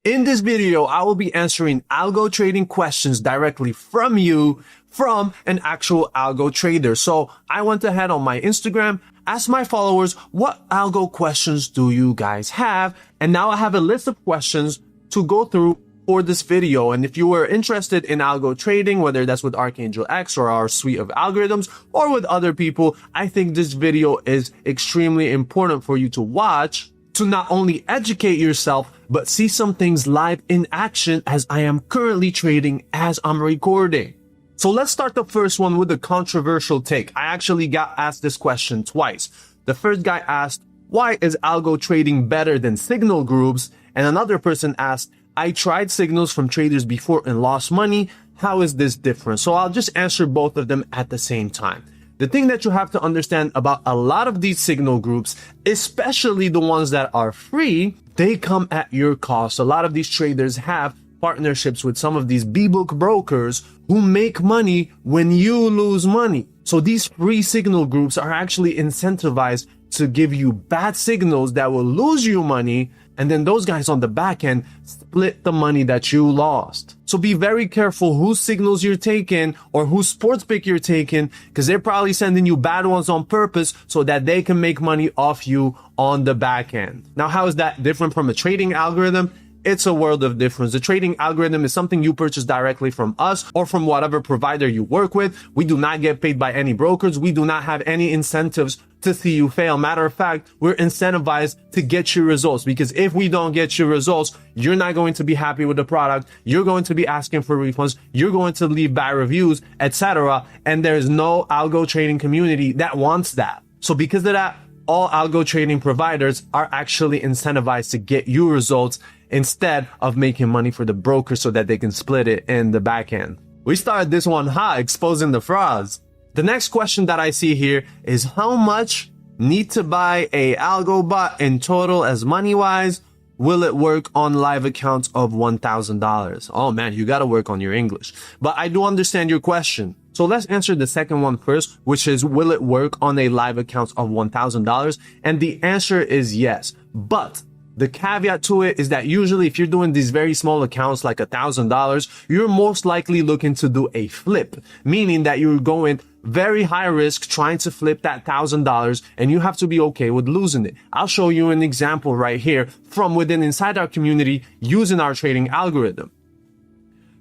In this video, I will be answering algo trading questions directly from you, from an actual algo trader. So I went ahead on my Instagram, asked my followers, what algo questions do you guys have? And now I have a list of questions to go through for this video. And if you were interested in algo trading, whether that's with Archangel X or our suite of algorithms or with other people, I think this video is extremely important for you to watch to not only educate yourself, but see some things live in action as I am currently trading as I'm recording. So let's start the first one with a controversial take. I actually got asked this question twice. The first guy asked, why is algo trading better than signal groups? And another person asked, I tried signals from traders before and lost money. How is this different? So I'll just answer both of them at the same time. The thing that you have to understand about a lot of these signal groups, especially the ones that are free, they come at your cost. A lot of these traders have partnerships with some of these B-book brokers who make money when you lose money. So these free signal groups are actually incentivized to give you bad signals that will lose you money, and then those guys on the back end split the money that you lost. So be very careful whose signals you're taking or whose sports pick you're taking, because they're probably sending you bad ones on purpose so that they can make money off you on the back end. Now, how is that different from a trading algorithm? It's a world of difference. The trading algorithm is something you purchase directly from us or from whatever provider you work with. We do not get paid by any brokers. We do not have any incentives to see you fail. Matter of fact, we're incentivized to get you results, because if we don't get you results, you're not going to be happy with the product. You're going to be asking for refunds. You're going to leave bad reviews, etc. And there's no algo trading community that wants that. So because of that, all algo trading providers are actually incentivized to get you results instead of making money for the broker so that they can split it in the back end. We started this one hot, exposing the frauds. The next question that I see here is how much need to buy a algo bot in total as money wise? Will it work on live accounts of $1,000? Oh man, you gotta work on your English. But I do understand your question. So let's answer the second one first, which is, will it work on a live account of $1,000? And the answer is yes. But the caveat to it is that usually if you're doing these very small accounts like $1,000, you're most likely looking to do a flip, meaning that you're going very high risk trying to flip that $1,000, and you have to be okay with losing it. I'll show you an example right here from within inside our community using our trading algorithm.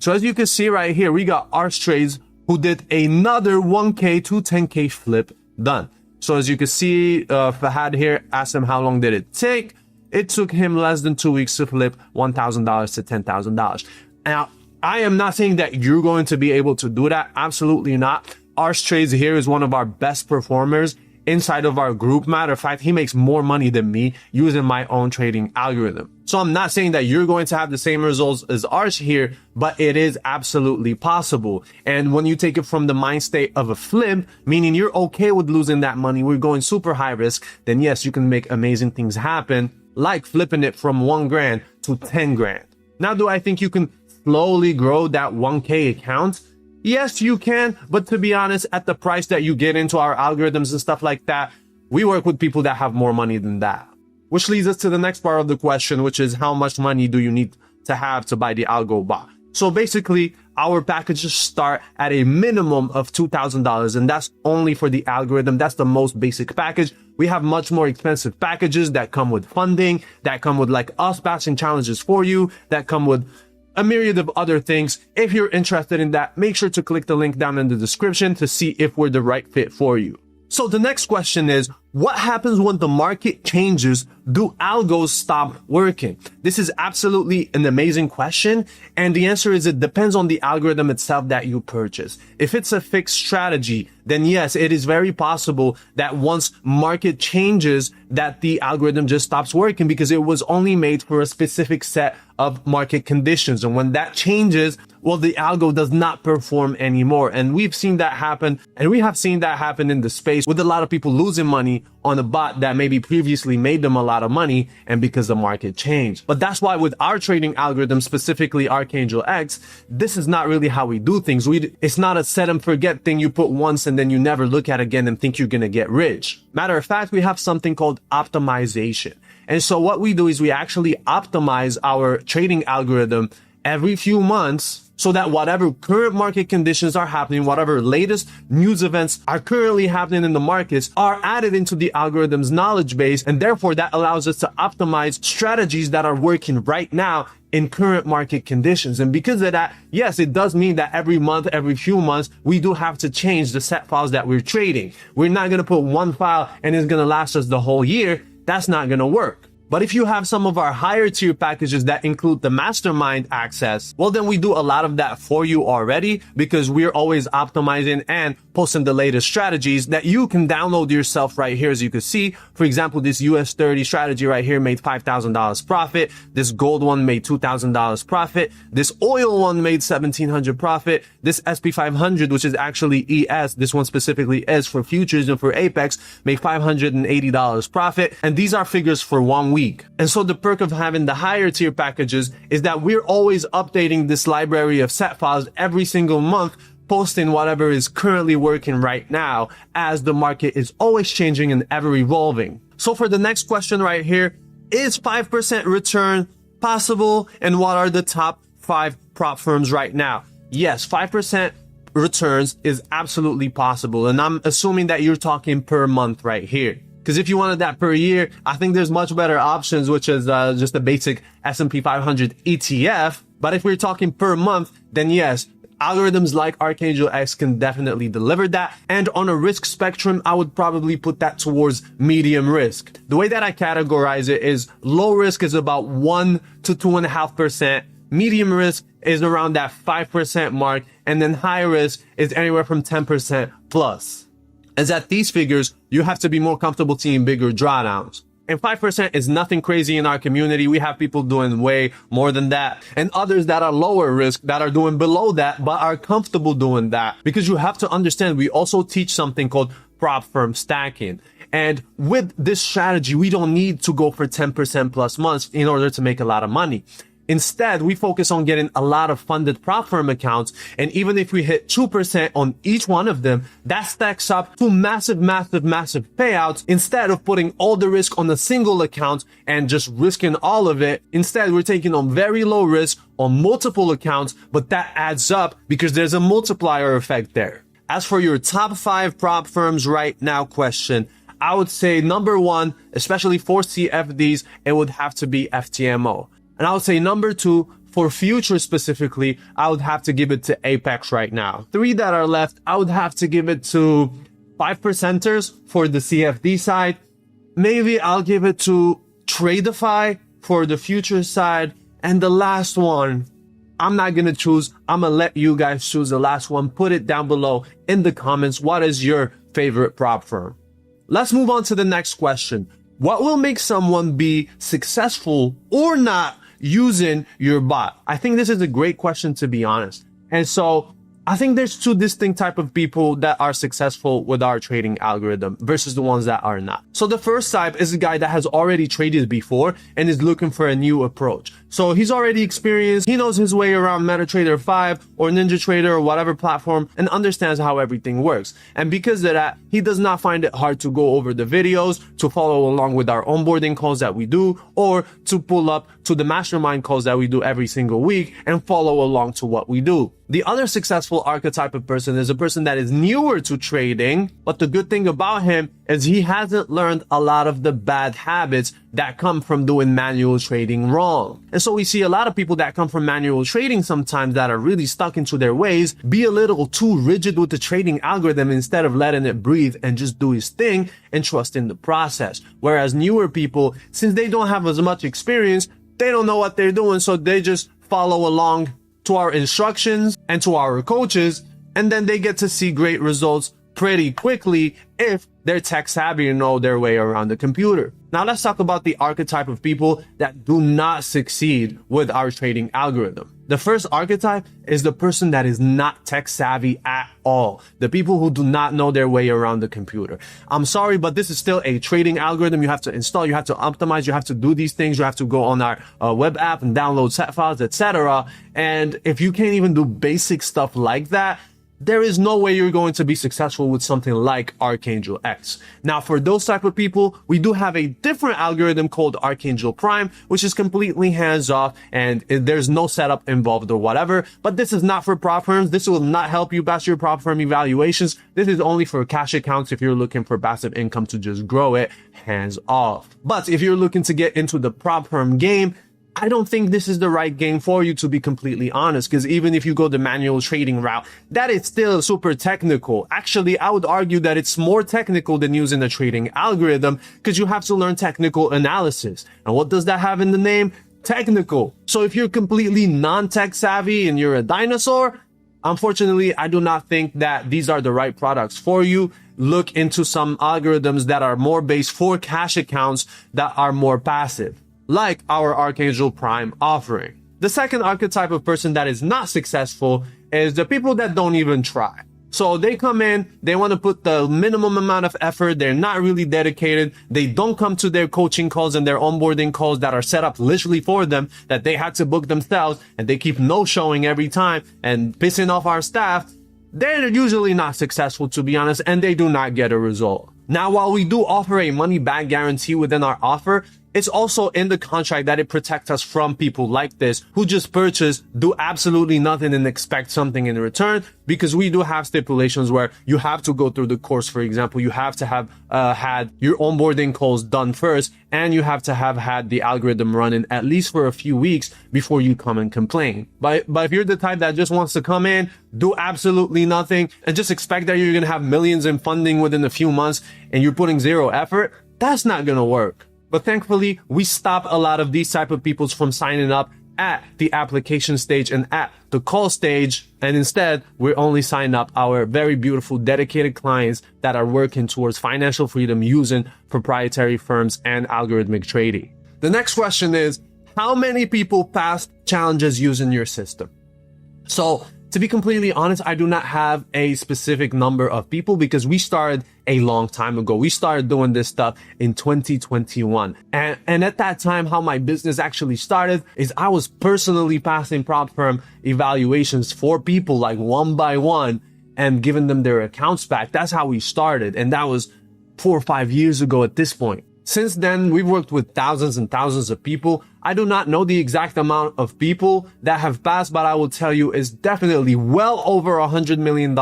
So as you can see right here, we got Arch Trades who did another 1K to 10K flip done. So as you can see, Fahad here asked him how long did it take. It took him less than 2 weeks to flip $1,000 to $10,000. Now, I am not saying that you're going to be able to do that. Absolutely not. Arch Trades here is one of our best performers inside of our group. Matter of fact, he makes more money than me using my own trading algorithm. So I'm not saying that you're going to have the same results as Arch here, but it is absolutely possible. And when you take it from the mind state of a flip, meaning you're okay with losing that money, we're going super high risk, then yes, you can make amazing things happen, like flipping it from 1 grand to 10 grand. Now, do I think you can slowly grow that 1K account? Yes, you can. But to be honest, at the price that you get into our algorithms and stuff like that, we work with people that have more money than that. Which leads us to the next part of the question, which is how much money do you need to have to buy the algo bot? So basically, our packages start at a minimum of $2,000, and that's only for the algorithm. That's the most basic package. We have much more expensive packages that come with funding, that come with like us batching challenges for you, that come with a myriad of other things. If you're interested in that, make sure to click the link down in the description to see if we're the right fit for you. So the next question is, what happens when the market changes? Do algos stop working? This is absolutely an amazing question. And the answer is it depends on the algorithm itself that you purchase. If it's a fixed strategy, then yes, it is very possible that once market changes, that the algorithm just stops working because it was only made for a specific set of market conditions. And when that changes, well, the algo does not perform anymore. And we've seen that happen. And we have seen that happen in the space with a lot of people losing money on a bot that maybe previously made them a lot of money and because the market changed. But that's why with our trading algorithm, specifically Archangel X, this is not really how we do things. It's not a set and forget thing you put once and then you never look at again and think you're going to get rich. Matter of fact, we have something called optimization. And so what we do is we actually optimize our trading algorithm every few months so that whatever current market conditions are happening, whatever latest news events are currently happening in the markets are added into the algorithm's knowledge base. And therefore that allows us to optimize strategies that are working right now in current market conditions. And because of that, yes, it does mean that every month, every few months, we do have to change the set files that we're trading. We're not going to put one file and it's going to last us the whole year. That's not going to work. But if you have some of our higher tier packages that include the mastermind access, well, then we do a lot of that for you already because we're always optimizing and posting the latest strategies that you can download yourself right here. As you can see, for example, this US 30 strategy right here made $5,000 profit. This gold one made $2,000 profit. This oil one made $1,700 profit. This SP 500, which is actually ES, this one specifically is for futures and for Apex, made $580 profit. And these are figures for 1 week. And so the perk of having the higher tier packages is that we're always updating this library of set files every single month, posting whatever is currently working right now as the market is always changing and ever evolving. So for the next question right here, is 5% return possible? And what are the top 5 prop firms right now? Yes, 5% returns is absolutely possible. And I'm assuming that you're talking per month right here. Because if you wanted that per year, I think there's much better options, which is just a basic S&P 500 ETF. But if we're talking per month, then yes, algorithms like Archangel X can definitely deliver that. And on a risk spectrum, I would probably put that towards medium risk. The way that I categorize it is low risk is about 1 to 2.5%. Medium risk is around that 5% mark. And then high risk is anywhere from 10% plus. As at these figures, you have to be more comfortable seeing bigger drawdowns. And 5% is nothing crazy in our community. We have people doing way more than that. And others that are lower risk that are doing below that, but are comfortable doing that. Because you have to understand, we also teach something called prop firm stacking. And with this strategy, we don't need to go for 10% plus months in order to make a lot of money. Instead, we focus on getting a lot of funded prop firm accounts. And even if we hit 2% on each one of them, that stacks up to massive payouts instead of putting all the risk on a single account and just risking all of it. Instead, we're taking on very low risk on multiple accounts, but that adds up because there's a multiplier effect there. As for your top 5 prop firms right now question, I would say number 1, especially for CFDs, it would have to be FTMO. And I would say number 2, for futures specifically, I would have to give it to Apex right now. 3 that are left, I would have to give it to 5%ers for the CFD side. Maybe I'll give it to Tradeify for the futures side. And the last one, I'm not going to choose. I'm going to let you guys choose the last one. Put it down below in the comments. What is your favorite prop firm? Let's move on to the next question. What will make someone be successful or not using your bot? I think this is a great question, to be honest. And so I think there's 2 distinct type of people that are successful with our trading algorithm versus the ones that are not. So the first type is a guy that has already traded before and is looking for a new approach. So he's already experienced, he knows his way around MetaTrader 5 or NinjaTrader or whatever platform and understands how everything works. And because of that, he does not find it hard to go over the videos, to follow along with our onboarding calls that we do, or to pull up to the mastermind calls that we do every single week and follow along to what we do. The other successful archetype of person is a person that is newer to trading, but the good thing about him is he hasn't learned a lot of the bad habits that come from doing manual trading wrong. And so we see a lot of people that come from manual trading sometimes that are really stuck into their ways, be a little too rigid with the trading algorithm instead of letting it breathe and just do his thing and trust in the process. Whereas newer people, since they don't have as much experience, they don't know what they're doing, so they just follow along to our instructions and to our coaches, and then they get to see great results pretty quickly if they're tech savvy and know their way around the computer. Now let's talk about the archetype of people that do not succeed with our trading algorithm. The first archetype is the person that is not tech savvy at all. The people who do not know their way around the computer. I'm sorry, but this is still a trading algorithm. You have to install, you have to optimize, you have to do these things. You have to go on our web app and download set files, etc. And if you can't even do basic stuff like that, there is no way you're going to be successful with something like Archangel X. Now, for those type of people, we do have a different algorithm called Archangel Prime, which is completely hands-off and there's no setup involved or whatever. But this is not for prop firms. This will not help you pass your prop firm evaluations. This is only for cash accounts if you're looking for passive income to just grow it hands off. But if you're looking to get into the prop firm game, I don't think this is the right game for you, to be completely honest, because even if you go the manual trading route, that is still super technical. Actually, I would argue that it's more technical than using the trading algorithm, because you have to learn technical analysis. And what does that have in the name? Technical. So if you're completely non-tech savvy and you're a dinosaur, unfortunately, I do not think that these are the right products for you. Look into some algorithms that are more based for cash accounts that are more passive, like our Archangel Prime offering. The second archetype of person that is not successful is the people that don't even try. So they come in, they want to put the minimum amount of effort, they're not really dedicated, they don't come to their coaching calls and their onboarding calls that are set up literally for them, that they had to book themselves, and they keep no-showing every time and pissing off our staff. They're usually not successful, to be honest, and they do not get a result. Now, while we do offer a money-back guarantee within our offer, it's also in the contract that it protects us from people like this who just purchase, do absolutely nothing and expect something in return, because we do have stipulations where you have to go through the course. For example, you have to have had your onboarding calls done first, and you have to have had the algorithm running at least for a few weeks before you come and complain. But if you're the type that just wants to come in, do absolutely nothing, and just expect that you're going to have millions in funding within a few months and you're putting zero effort, that's not going to work. But thankfully, we stop a lot of these type of people from signing up at the application stage and at the call stage. And instead, we're only signing up our very beautiful, dedicated clients that are working towards financial freedom using proprietary firms and algorithmic trading. The next question is, how many people passed challenges using your system? So, to be completely honest, I do not have a specific number of people because we started a long time ago. We started doing this stuff in 2021. And at that time, how my business actually started is I was personally passing prop firm evaluations for people like one by one and giving them their accounts back. That's how we started. And that was 4 or 5 years ago at this point. Since then, we've worked with thousands and thousands of people. I do not know the exact amount of people that have passed, but I will tell you it's definitely well over $100 million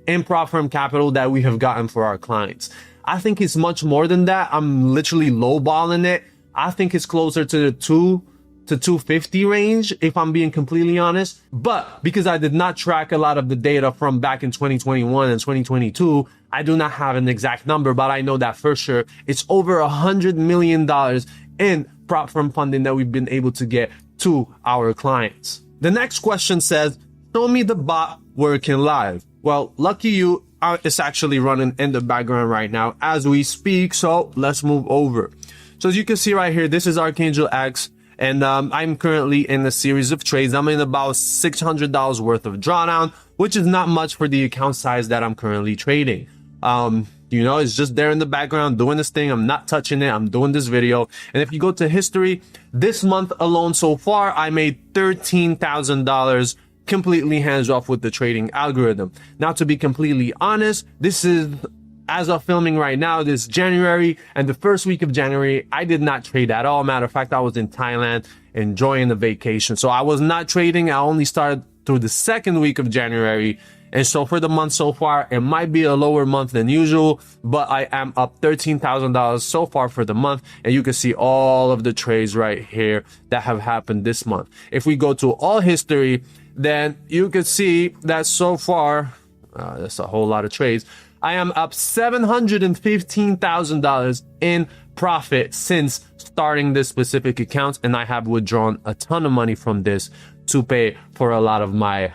in prop firm capital that we have gotten for our clients. I think it's much more than that. I'm literally lowballing it. I think it's closer to the 2 to 250 range, if I'm being completely honest. But because I did not track a lot of the data from back in 2021 and 2022, I do not have an exact number, but I know that for sure it's over $100 million in prop firm funding that we've been able to get to our clients. The next question says, show me the bot working live. Well, lucky you, it's actually running in the background right now as we speak. So let's move over. So as you can see right here, this is Archangel X. And I'm currently in a series of trades. I'm in about $600 worth of drawdown, which is not much for the account size that I'm currently trading. You know, it's just there in the background doing this thing. I'm not touching it. I'm doing this video. And if you go to history, this month alone so far, I made $13,000 completely hands off with the trading algorithm. Now, to be completely honest, this is, as of filming right now, this January, and the first week of January, I did not trade at all. Matter of fact, I was in Thailand enjoying the vacation. So I was not trading. I only started through the second week of January. And so for the month so far, it might be a lower month than usual, but I am up $13,000 so far for the month. And you can see all of the trades right here that have happened this month. If we go to all history, then you can see that so far, that's a whole lot of trades. I am up $715,000 in profit since starting this specific account, and I have withdrawn a ton of money from this to pay for a lot of my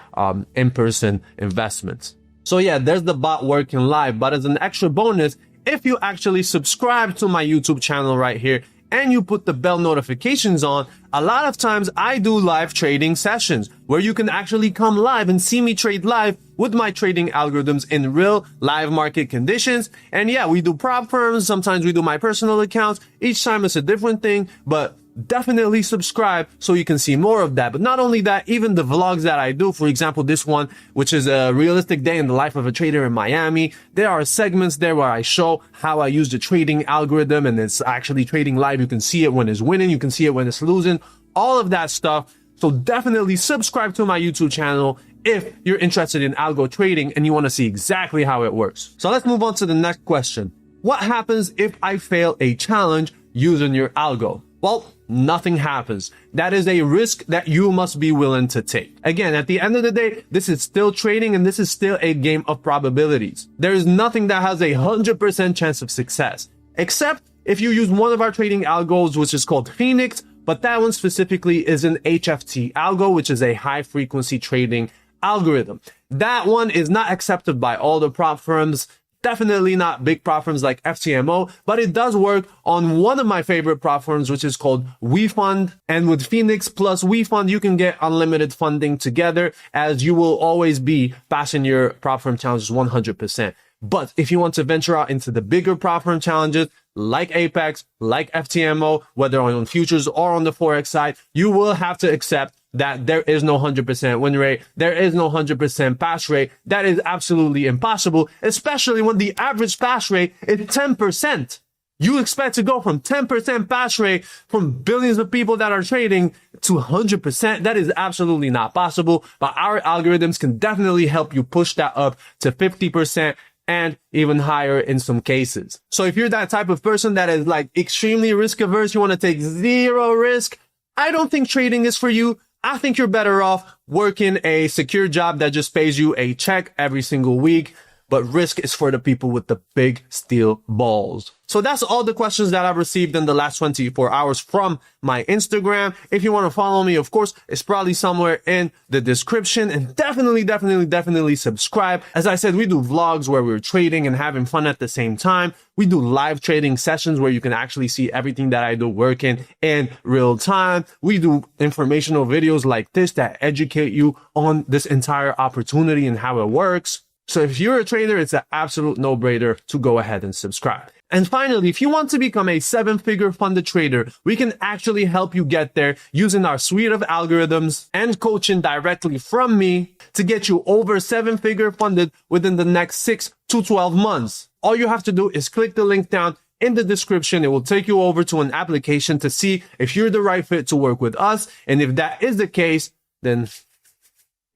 in-person investments. So yeah, there's the bot working live, but as an extra bonus, if you actually subscribe to my YouTube channel right here and you put the bell notifications on, a lot of times I do live trading sessions where you can actually come live and see me trade live with my trading algorithms in real live market conditions. And yeah, we do prop firms. Sometimes we do my personal accounts. Each time it's a different thing, but definitely subscribe so you can see more of that. But not only that, even the vlogs that I do, for example, this one, which is a realistic day in the life of a trader in Miami, there are segments there where I show how I use the trading algorithm, and it's actually trading live. You can see it when it's winning, you can see it when it's losing, all of that stuff. So definitely subscribe to my YouTube channel if you're interested in algo trading and you want to see exactly how it works. So let's move on to the next question. What happens if I fail a challenge using your algo? Well, nothing happens. That is a risk that you must be willing to take. Again, at the end of the day, this is still trading and this is still a game of probabilities. There is nothing that has a 100% chance of success, except if you use one of our trading algos, which is called Phoenix, but that one specifically is an HFT algo, which is a high frequency trading algorithm. That one is not accepted by all the prop firms, definitely not big prop firms like FTMO, but it does work on one of my favorite prop firms, which is called WeFund. And with Phoenix plus WeFund, you can get unlimited funding together, as you will always be passing your prop firm challenges 100%. But if you want to venture out into the bigger prop firm challenges, like Apex, like FTMO, whether on futures or on the Forex side, you will have to accept that there is no 100% win rate. There is no 100% pass rate. That is absolutely impossible, especially when the average pass rate is 10%. You expect to go from 10% pass rate from billions of people that are trading to 100%. That is absolutely not possible, but our algorithms can definitely help you push that up to 50% and even higher in some cases. So if you're that type of person that is like extremely risk averse, you want to take zero risk, I don't think trading is for you. I think you're better off working a secure job that just pays you a check every single week. But risk is for the people with the big steel balls. So that's all the questions that I've received in the last 24 hours from my Instagram. If you want to follow me, of course, it's probably somewhere in the description, and definitely subscribe. As I said, we do vlogs where we're trading and having fun at the same time. We do live trading sessions where you can actually see everything that I do working in real time. We do informational videos like this that educate you on this entire opportunity and how it works. So if you're a trader, it's an absolute no-brainer to go ahead and subscribe. And finally, if you want to become a 7-figure funded trader, we can actually help you get there using our suite of algorithms and coaching directly from me to get you over 7-figure funded within the next 6 to 12 months. All you have to do is click the link down in the description. It will take you over to an application to see if you're the right fit to work with us. And if that is the case, then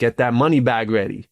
get that money bag ready.